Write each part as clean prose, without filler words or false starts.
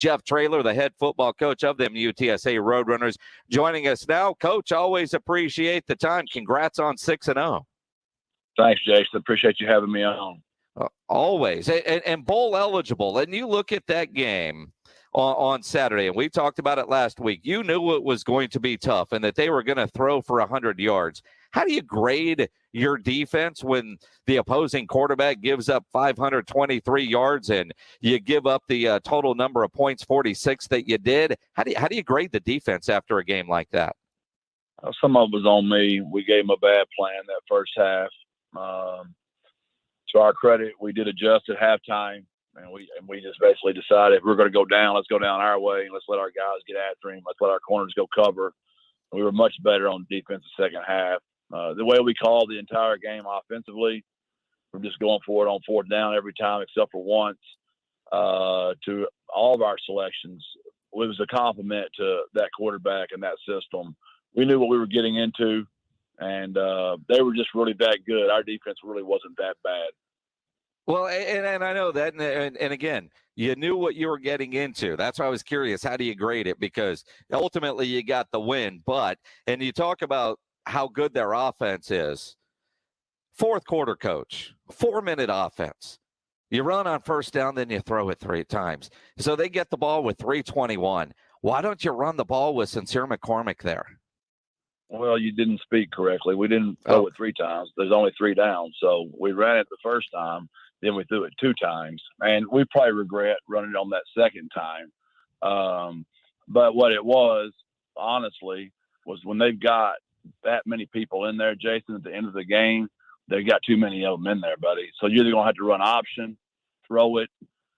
Jeff Traylor, the head football coach of them UTSA Roadrunners, joining us now. Coach, always appreciate the time. Congrats on 6-0. Thanks, Jason. Appreciate you having me on. Always. And bowl eligible. And you look at that game on Saturday, and we talked about it last week. You knew it was going to be tough and that they were going to throw for 100 yards. How do you grade your defense when the opposing quarterback gives up 523 yards and you give up the total number of points, 46, that you did? How do you grade the defense after a game like that? Some of it was on me. We gave them a bad plan that first half. To our credit, we did adjust at halftime, and we just basically decided if we're going to go down, let's go down our way, and let's let our guys get after him. Let's let our corners go cover. We were much better on defense the second half. The way we called the entire game offensively, we're just going for it on fourth down every time except for once. To all of our selections, it was a compliment to that quarterback and that system. We knew what we were getting into, and they were just really that good. Our defense really wasn't that bad. Well, and I know that, and again, you knew what you were getting into. That's why I was curious, how do you grade it? Because ultimately you got the win, and you talk about how good their offense is. Fourth quarter, coach, 4-minute offense. You run on first down, then you throw it 3 times. So they get the ball with 3:21. Why don't you run the ball with Sincere McCormick there? Well, you didn't speak correctly. We didn't throw it 3 times. There's only 3 down. So we ran it the first time, then we threw it 2 times. And we probably regret running it on that second time. But what it was, honestly, was when they've got that many people in there, Jason, at the end of the game, they got too many of them in there, buddy. So you're either going to have to run option, throw it,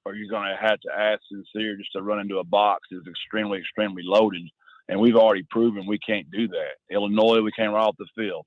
or you're going to have to ask Sincere just to run into a box that's extremely, extremely loaded. And we've already proven we can't do that. Illinois, we came right off the field.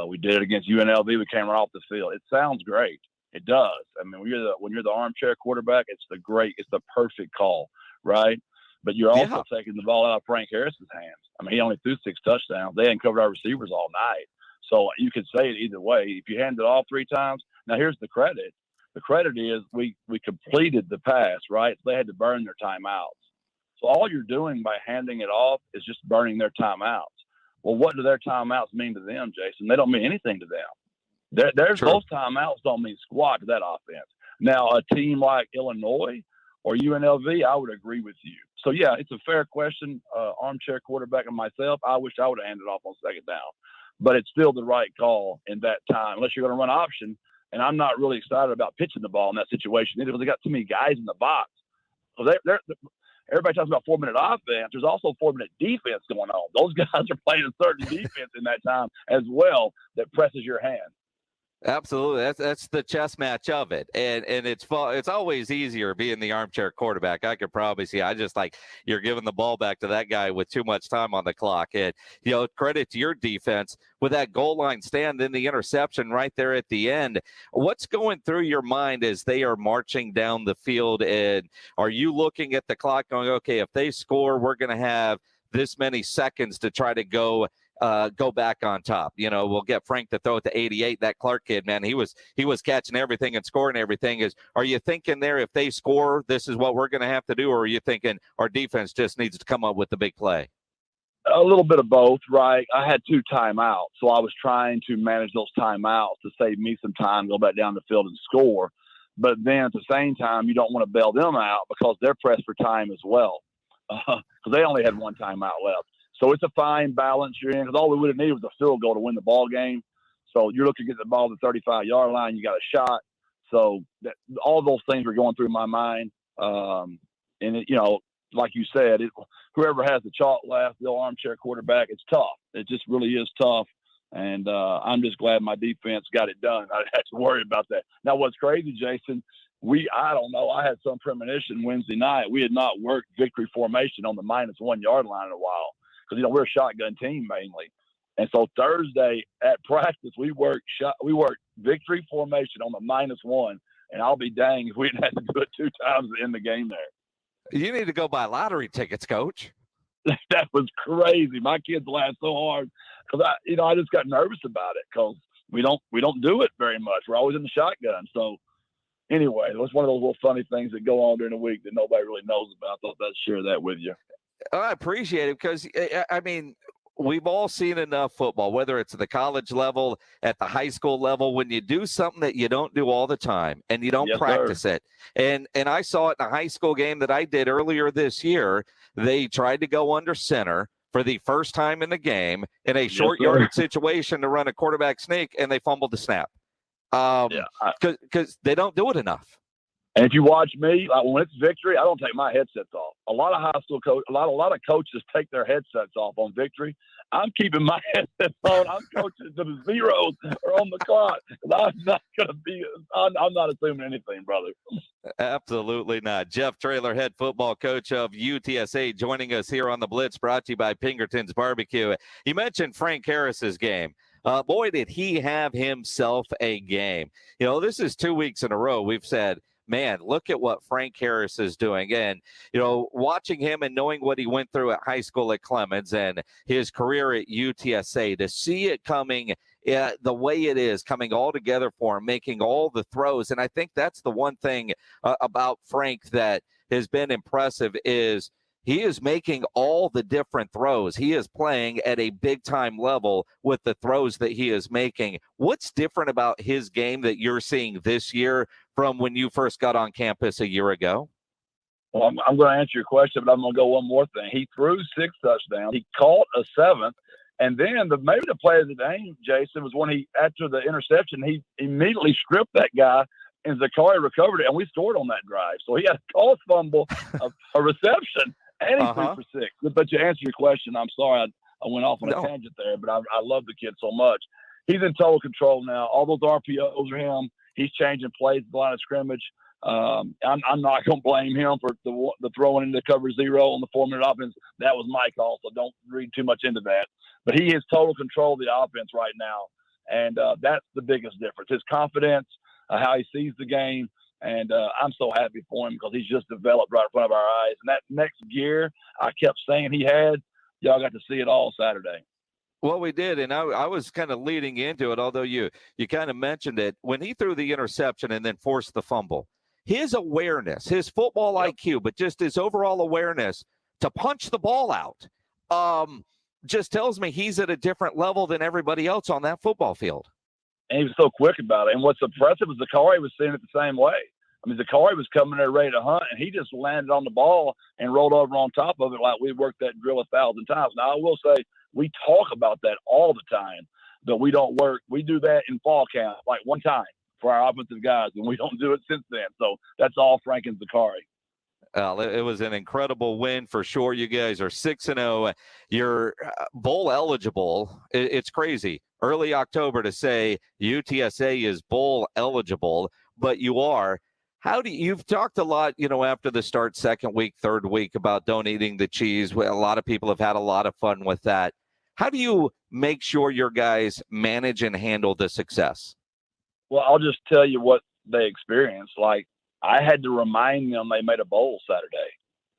We did it against UNLV. We came right off the field. It sounds great. It does. I mean, when you're the armchair quarterback, it's the perfect call, right? But you're also taking the ball out of Frank Harris's hands. I mean, he only threw 6 touchdowns. They hadn't covered our receivers all night. So you could say it either way. If you hand it off 3 times, now here's the credit. The credit is we completed the pass, right? So they had to burn their timeouts. So all you're doing by handing it off is just burning their timeouts. Well, what do their timeouts mean to them, Jason? They don't mean anything to them. Those timeouts don't mean squat to that offense. Now, a team like Illinois or UNLV, I would agree with you. So, yeah, it's a fair question. Armchair quarterback and myself, I wish I would have handed off on second down. But it's still the right call in that time, unless you're going to run option. And I'm not really excited about pitching the ball in that situation either because they got too many guys in the box. So everybody talks about 4-minute offense. There's also 4-minute defense going on. Those guys are playing a certain defense in that time as well that presses your hand. Absolutely. That's the chess match of it. And it's always easier being the armchair quarterback. I could probably see. I just like you're giving the ball back to that guy with too much time on the clock. And, credit to your defense with that goal line stand, then the interception right there at the end. What's going through your mind as they are marching down the field? And are you looking at the clock going, okay, if they score, we're going to have this many seconds to try to go back on top. We'll get Frank to throw it to 88. That Clark kid, man, he was catching everything and scoring everything. Are you thinking there, if they score, this is what we're going to have to do? Or are you thinking our defense just needs to come up with the big play? A little bit of both, right? I had 2 timeouts, so I was trying to manage those timeouts to save me some time, go back down the field and score. But then at the same time, you don't want to bail them out because they're pressed for time as well. Because they only had 1 timeout left. So it's a fine balance you're in because all we would have needed was a field goal to win the ball game. So you're looking to get the ball to the 35-yard line. You got a shot. So all those things were going through my mind. Like you said, whoever has the chalk left, the armchair quarterback, it's tough. It just really is tough. And I'm just glad my defense got it done. I didn't have to worry about that. Now, what's crazy, Jason, I don't know. I had some premonition Wednesday night. We had not worked victory formation on the -1 yard line in a while. Because we're a shotgun team mainly, and so Thursday at practice we worked victory formation on the -1, and I'll be dang if we didn't have to do it 2 times in the game there. You need to go buy lottery tickets, Coach. That was crazy. My kids laughed so hard because I just got nervous about it because we don't do it very much. We're always in the shotgun, so anyway, it's one of those little funny things that go on during the week that nobody really knows about. I thought I'd share that with you. I appreciate it because, I mean, we've all seen enough football, whether it's at the college level, at the high school level, when you do something that you don't do all the time and you don't practice it. And I saw it in a high school game that I did earlier this year. They tried to go under center for the first time in the game in a short yardage situation to run a quarterback sneak, and they fumbled the snap. Because they don't do it enough. And if you watch me, like when it's victory, I don't take my headsets off. A lot of high school a lot of coaches take their headsets off on victory. I'm keeping my headsets on. I'm coaching to the zeros or on the clock. I'm not going to be. I'm not assuming anything, brother. Absolutely not. Jeff Traylor, head football coach of UTSA, joining us here on the Blitz, brought to you by Pinkerton's Barbecue. You mentioned Frank Harris's game. Boy, did he have himself a game. You know, this is 2 weeks in a row we've said, man, look at what Frank Harris is doing. And, you know, watching him and knowing what he went through at high school at Clemens and his career at UTSA, to see it coming the way it is, coming all together for him, making all the throws. And I think that's the one thing about Frank that has been impressive is he is making all the different throws. He is playing at a big-time level with the throws that he is making. What's different about his game that you're seeing this year from when you first got on campus a year ago? Well, I'm going to answer your question, but I'm going to go one more thing. He threw 6 touchdowns. He caught a 7th. And then maybe the play of the game, Jason, was when after the interception, he immediately stripped that guy, and Zakari recovered it, and we scored on that drive. So he had a call fumble, a reception, and he threw for 6. But to answer your question, I'm sorry I went off on a tangent there, but I love the kid so much. He's in total control now. All those RPOs are him. He's changing plays at the line of scrimmage. I'm not going to blame him for the throwing into cover 0 on the 4-minute offense. That was my call, so don't read too much into that. But he has total control of the offense right now, and that's the biggest difference. His confidence, how he sees the game, and I'm so happy for him because he's just developed right in front of our eyes. And that next gear I kept saying he had, y'all got to see it all Saturday. Well, we did, and I was kind of leading into it, although you kind of mentioned it. When he threw the interception and then forced the fumble, his awareness, his football IQ, but just his overall awareness to punch the ball out, just tells me he's at a different level than everybody else on that football field. And he was so quick about it. And what's impressive is Zakari was seeing it the same way. I mean, Zakari was coming there ready to hunt, and he just landed on the ball and rolled over on top of it like we worked that drill 1,000 times. Now, I will say we talk about that all the time, but we don't work. We do that in fall camp like one time for our offensive guys, and we don't do it since then. So that's all Frank and Zakari. It was an incredible win for sure. You guys are 6-0. You're bowl eligible. It's crazy. Early October to say UTSA is bowl eligible, but you are. You've talked a lot, after the start, second week, third week, about don't eating the cheese. A lot of people have had a lot of fun with that. How do you make sure your guys manage and handle the success? Well, I'll just tell you what they experienced. Like, I had to remind them they made a bowl Saturday.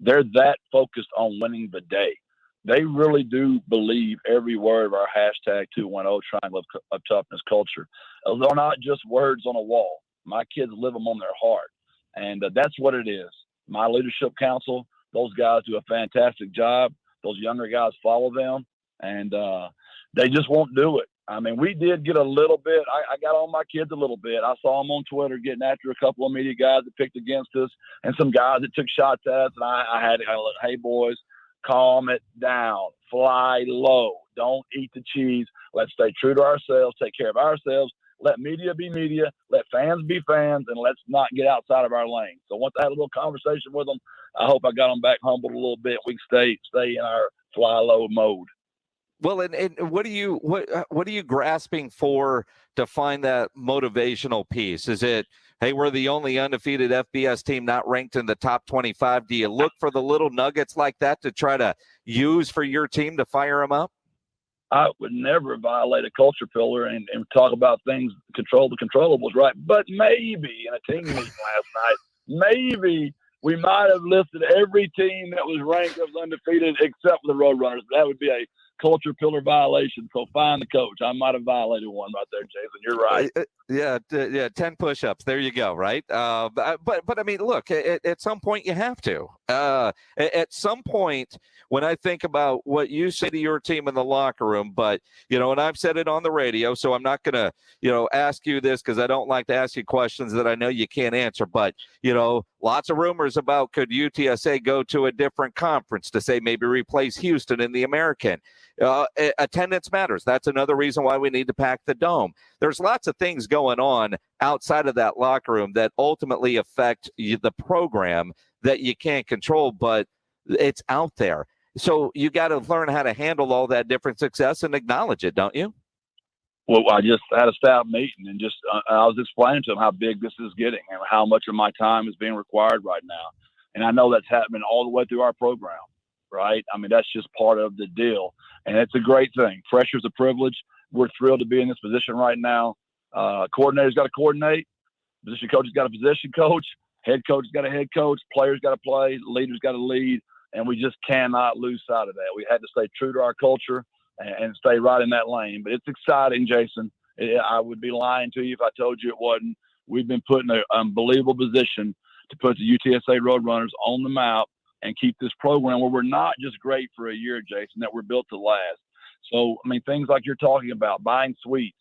They're that focused on winning the day. They really do believe every word of our hashtag 210 triangle of toughness culture. They're not just words on a wall. My kids live them on their heart. And that's what it is. My leadership council, those guys do a fantastic job. Those younger guys follow them, and they just won't do it. I mean, we did get a little bit. I got on my kids a little bit. I saw them on Twitter getting after a couple of media guys that picked against us and some guys that took shots at us. And I looked, hey, boys, calm it down. Fly low. Don't eat the cheese. Let's stay true to ourselves, take care of ourselves. Let media be media. Let fans be fans. And let's not get outside of our lane. So once I had a little conversation with them, I hope I got them back humbled a little bit. We can stay in our fly low mode. Well, and what are you grasping for to find that motivational piece? Is it, hey, we're the only undefeated FBS team not ranked in the top 25? Do you look for the little nuggets like that to try to use for your team to fire them up? I would never violate a culture pillar and talk about things, control the controllables, right? But maybe in a team meeting last night, maybe we might have listed every team that was ranked as undefeated except for the Roadrunners. That would be a culture pillar violation. So find the coach. I might have violated one right there, Jason. You're right. Yeah, 10 push-ups. There you go, right? But I mean, look, at some point you have to. At some point, when I think about what you say to your team in the locker room, but, and I've said it on the radio, so I'm not going to, ask you this because I don't like to ask you questions that I know you can't answer. But, lots of rumors about could UTSA go to a different conference to say maybe replace Houston in the American. Attendance matters. That's another reason why we need to pack the dome. There's lots of things going on outside of that locker room that ultimately affect the program that you can't control, but it's out there. So you got to learn how to handle all that different success and acknowledge it, don't you? Well, I just had a staff meeting and just I was explaining to them how big this is getting and how much of my time is being required right now. And I know that's happening all the way through our program, right? I mean, that's just part of the deal. And it's a great thing. Pressure's a privilege. We're thrilled to be in this position right now. Coordinator's got to coordinate. Position coach has got a position coach. Head coach has got a head coach. Players got to play. Leaders got to lead. And we just cannot lose sight of that. We had to stay true to our culture and stay right in that lane. But it's exciting, Jason. I would be lying to you if I told you it wasn't. We've been put in an unbelievable position to put the UTSA Roadrunners on the map and keep this program where we're not just great for a year, Jason, that we're built to last. So, I mean, things like you're talking about, buying suites,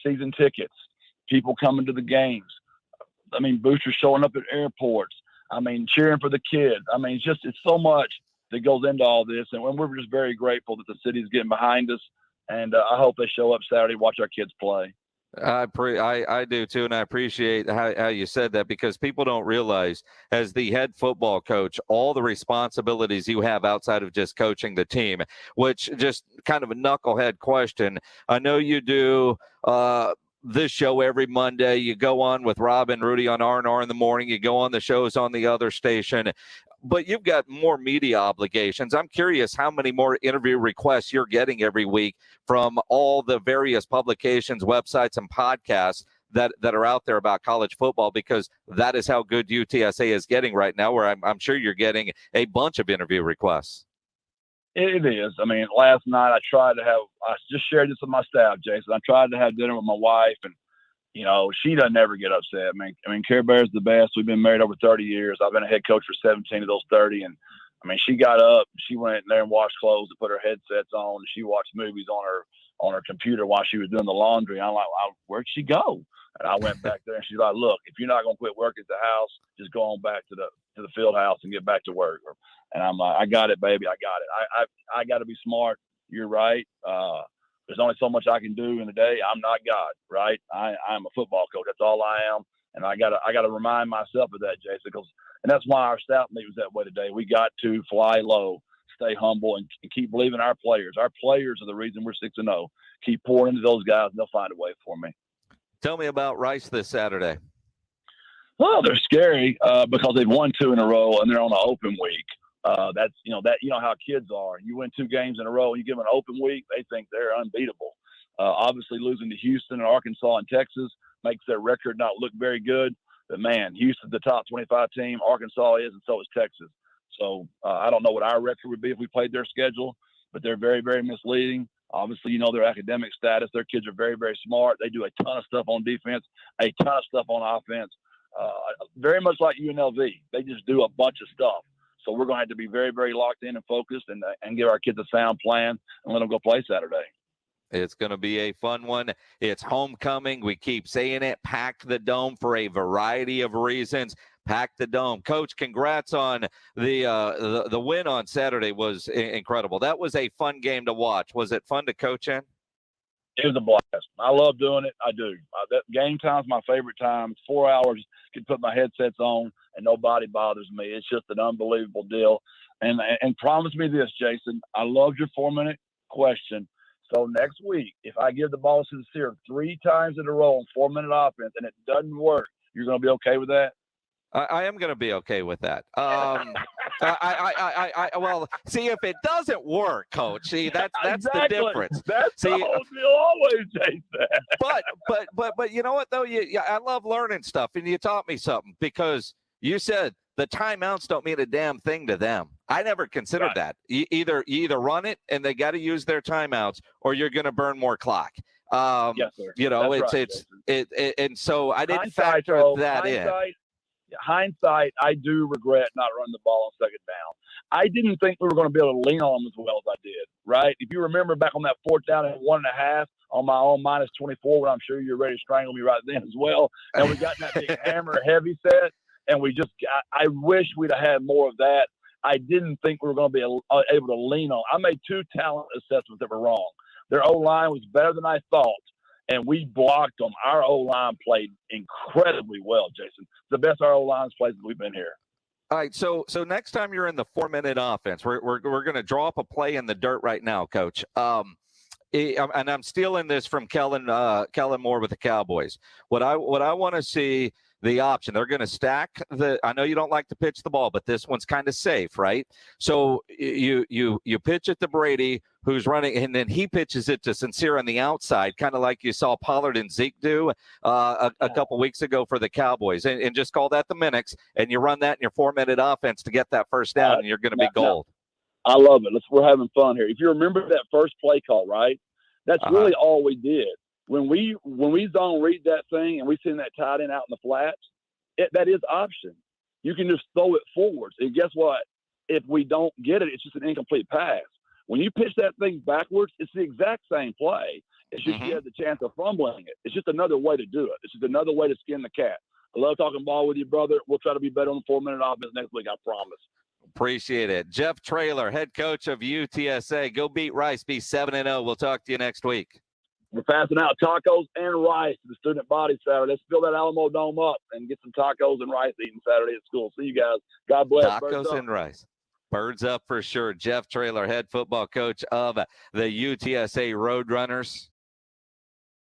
season tickets, people coming to the games. I mean, boosters showing up at airports. I mean, cheering for the kids. I mean, it's so much that goes into all this. And we're just very grateful that the city's getting behind us. And I hope they show up Saturday, watch our kids play. I do too, and I appreciate how you said that because people don't realize, as the head football coach, all the responsibilities you have outside of just coaching the team, which just kind of a knucklehead question. I know you do this show every Monday. You go on with Rob and Rudy on R&R in the morning. You go on the shows on the other station. But you've got more media obligations. I'm curious how many more interview requests you're getting every week from all the various publications, websites, and podcasts that are out there about college football, because that is how good UTSA is getting right now, where I'm sure you're getting a bunch of interview requests. It is. I mean, last night I just shared this with my staff, Jason. I tried to have dinner with my wife, and she doesn't ever get upset. I mean, Care Bear's the best. We've been married over 30 years. I've been a head coach for 17 of those 30. And I mean, she got up, she went in there and washed clothes and put her headsets on. And she watched movies on her computer while she was doing the laundry. I'm like, where'd she go? And I went back there and she's like, look, if you're not going to quit working at the house, just go on back to the field house and get back to work. And I'm like, I got it, baby. I got it. I got to be smart. You're right. There's only so much I can do in a day. I'm not God, right? I'm a football coach. That's all I am. And I gotta remind myself of that, Jason, and that's why our staff meeting was that way today. We got to fly low, stay humble, and keep believing our players. Our players are the reason we're 6-0. Keep pouring into those guys, and they'll find a way for me. Tell me about Rice this Saturday. Well, they're scary because they've won 2 in a row, and they're on an open week. That's how kids are. You win 2 games in a row and you give them an open week, they think they're unbeatable. Obviously losing to Houston and Arkansas and Texas makes their record not look very good. But man, Houston's the top 25 team, Arkansas is, and so is Texas. So I don't know what our record would be if we played their schedule, but they're very, very misleading. Obviously, their academic status. Their kids are very, very smart. They do a ton of stuff on defense, a ton of stuff on offense. Very much like UNLV. They just do a bunch of stuff. So we're going to have to be very, very locked in and focused and give our kids a sound plan and let them go play Saturday. It's going to be a fun one. It's homecoming. We keep saying it. Pack the dome for a variety of reasons. Pack the dome. Coach, congrats on the win on Saturday. Was incredible. That was a fun game to watch. Was it fun to coach in? It was a blast. I love doing it. I do. That game time's my favorite time. 4 hours, can put my headsets on, and nobody bothers me. It's just an unbelievable deal. And promise me this, Jason. I loved your 4-minute question. So next week, if I give the ball to the Seer 3 times in a row on 4-minute offense and it doesn't work, you're going to be okay with that? I am going to be okay with that. Well, see, if it doesn't work, Coach, see, that's exactly the difference. That's the whole deal. Always say that. But you know what though? I love learning stuff, and you taught me something because you said the timeouts don't mean a damn thing to them. I never considered Right. that. You either run it and they got to use their timeouts, or you're going to burn more clock. Yes, sir. You know, That's it's right, it, and so I didn't hindsight, factor though, that in. hindsight, I do regret not running the ball on second down. I didn't think we were going to be able to lean on them as well as I did, right? If you remember back on that 4th down and 1.5 on my own -24, when I'm sure you're ready to strangle me right then as well, and we got in that big hammer heavy set, and I wish we'd have had more of that. I didn't think we were going to be able to lean on. I made 2 talent assessments that were wrong. Their O-line was better than I thought, and we blocked them. Our O-line played incredibly well, Jason. The best our O-line's played since we've been here. All right, so next time you're in the 4-minute offense, we're going to draw up a play in the dirt right now, Coach. And I'm stealing this from Kellen Moore with the Cowboys. What I want to see the option. They're going to stack I know you don't like to pitch the ball, but this one's kind of safe, right? So you pitch it to Brady, who's running, and then he pitches it to Sincere on the outside, kind of like you saw Pollard and Zeke do a couple weeks ago for the Cowboys, and just call that the Minnix, and you run that in your 4-minute offense to get that first down, and you're going to be gold. I love it. We're having fun here. If you remember that first play call, right? That's really all we did. When we zone read that thing and we send that tight end out in the flats, that is option. You can just throw it forwards. And guess what? If we don't get it, it's just an incomplete pass. When you pitch that thing backwards, it's the exact same play. It's just you have the chance of fumbling it. It's just another way to do it. It's just another way to skin the cat. I love talking ball with you, brother. We'll try to be better on the 4-minute offense next week, I promise. Appreciate it. Jeff Traylor, head coach of UTSA. Go beat Rice. Be 7-0. We'll talk to you next week. We're passing out tacos and rice to the student body Saturday. Let's fill that Alamo Dome up and get some tacos and rice eating Saturday at school. See you guys. God bless. Tacos and rice. Birds up for sure. Jeff Traylor, head football coach of the UTSA Roadrunners.